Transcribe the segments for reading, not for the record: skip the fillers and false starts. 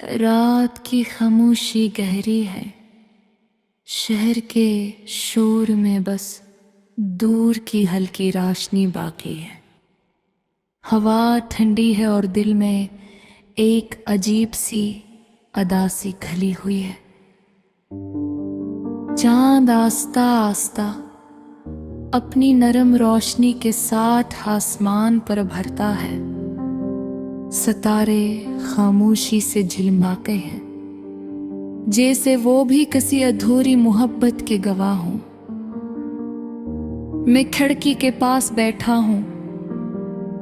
रात की खामोशी गहरी है। शहर के शोर में बस दूर की हल्की रोशनी बाकी है। हवा ठंडी है और दिल में एक अजीब सी अदासी खली हुई है। चांद आस्ता आस्ता अपनी नरम रोशनी के साथ आसमान पर भरता है। सितारे खामोशी से झिलमिलाते हैं, जैसे वो भी किसी अधूरी मोहब्बत के गवाह हों। मैं खिड़की के पास बैठा हूं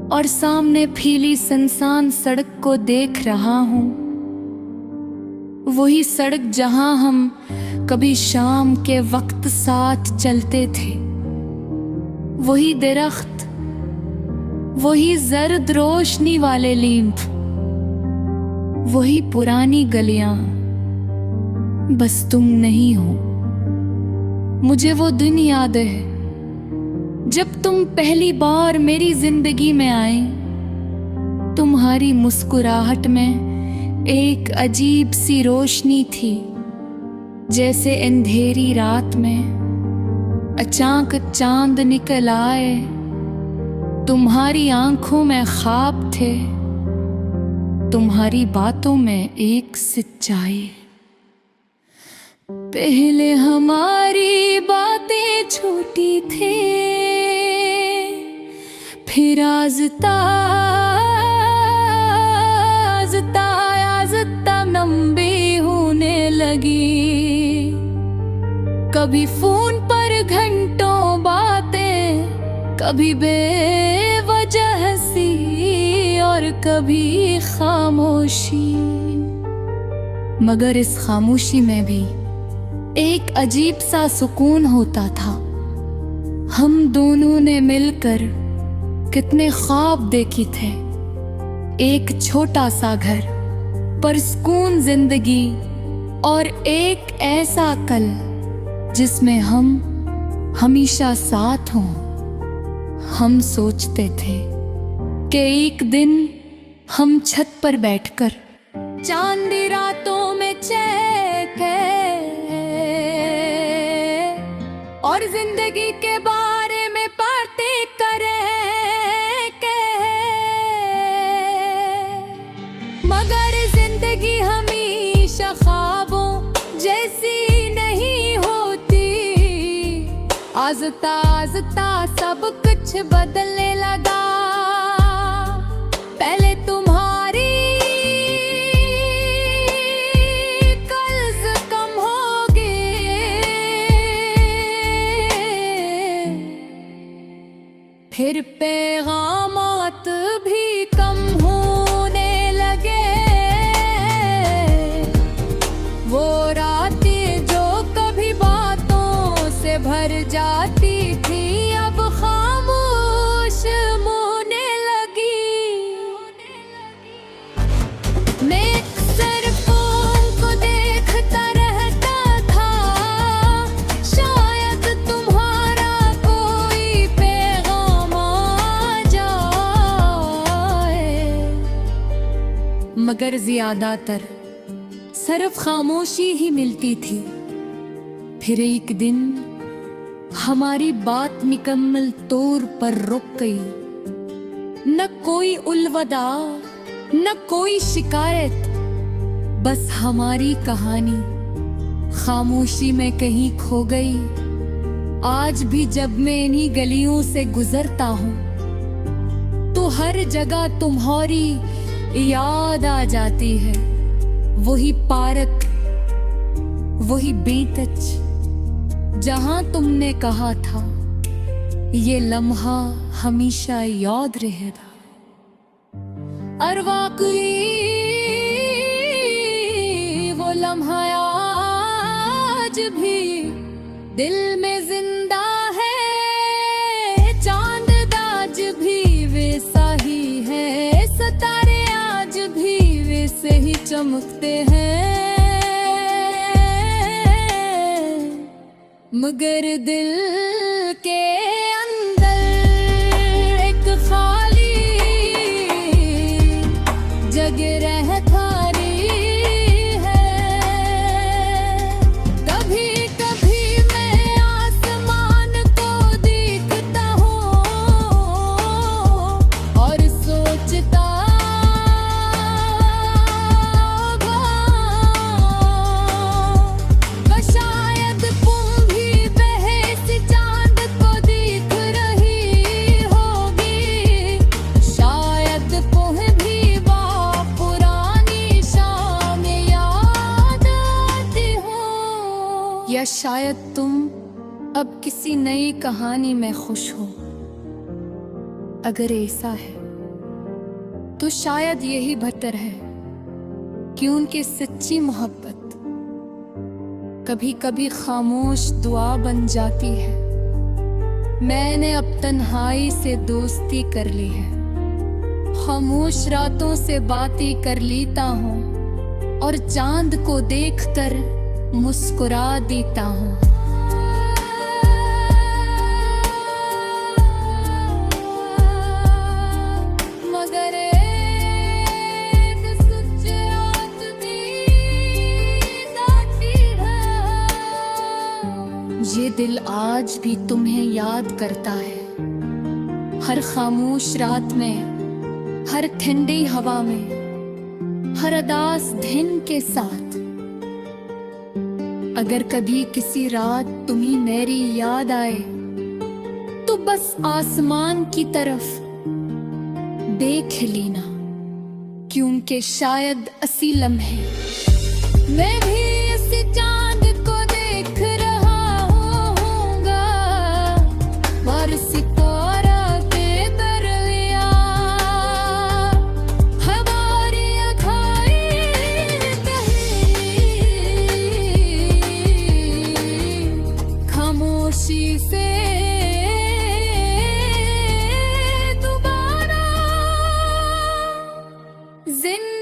और सामने फैली सुनसान सड़क को देख रहा हूं। वही सड़क जहां हम कभी शाम के वक्त साथ चलते थे। वही दरख्त, वही जर्द रोशनी वाले लीम्फ, वही पुरानी गलियां, बस तुम नहीं हो। मुझे वो दिन याद है जब तुम पहली बार मेरी जिंदगी में आए। तुम्हारी मुस्कुराहट में एक अजीब सी रोशनी थी, जैसे अंधेरी रात में अचानक चांद निकल आए। तुम्हारी आंखों में ख्वाब थे, तुम्हारी बातों में एक सच्चाई। पहले हमारी बातें छोटी थी, फिर आज़ता आज़ता आज़ता लंबी होने लगी। कभी फोन पर घंटों बातें, कभी बेवजह सी और कभी खामोशी। मगर इस खामोशी में भी एक अजीब सा सुकून होता था। हम दोनों ने मिलकर कितने ख्वाब देखे थे। एक छोटा सा घर, पुरसुकून जिंदगी और एक ऐसा कल जिसमें हम हमेशा साथ हों। हम सोचते थे कि एक दिन हम छत पर बैठकर चांदी रातों में चहके और जिंदगी के बारे में बातें करेंगे। मगर जिंदगी हमेशा ख्वाबों जैसी नहीं होती। आज़ता आज़ता सब कुछ बदलने लगा। पहले तुम्हारी कर्ज कम होगी, फिर पैगामात भी कम होने लगे। वो रातें जो कभी बातों से भर जाती थी, अब खामोश होने लगी। मैं सिर्फ उनको देखता रहता था, शायद तुम्हारा कोई पैगाम आ जाए। मगर ज्यादातर सिर्फ खामोशी ही मिलती थी। फिर एक दिन हमारी बात मुकम्मल तौर पर रुक गई। न कोई उलवदा, न कोई शिकायत, बस हमारी कहानी खामोशी में कहीं खो गई। आज भी जब मैं इन्हीं गलियों से गुजरता हूँ तो हर जगह तुम्हारी याद आ जाती है। वही पार्क, वही बेंच जहां तुमने कहा था ये लम्हा हमेशा याद रहेगा। और वाकई वो लम्हा आज भी दिल में जिंदा है। चांद आज भी वैसा ही है, सितारे आज भी वैसे ही चमकते हैं। मगर दिल के अंदर एक खाली जग रहता रे। या शायद तुम अब किसी नई कहानी में खुश हो। अगर ऐसा है तो शायद यही बेहतर है कि उनकी सच्ची मोहब्बत कभी कभी खामोश दुआ बन जाती है। मैंने अब तन्हाई से दोस्ती कर ली है, खामोश रातों से बातें कर लेता हूँ और चांद को देखकर मुस्कुरा देता हूँ। मगर एक सच्ची आदमी साथी है, ये दिल आज भी तुम्हें याद करता है। हर खामोश रात में, हर ठंडी हवा में, हर उदास दिन के साथ। अगर कभी किसी रात तुम्हें मेरी याद आए तो बस आसमान की तरफ देख लेना, क्योंकि शायद इसी लम्हे मैं भी इसी चांद को देख रहा होऊंगा। और सितारा के दरमियां हमारी आँखें कहीं खामोशी से दोबारा जिंदगी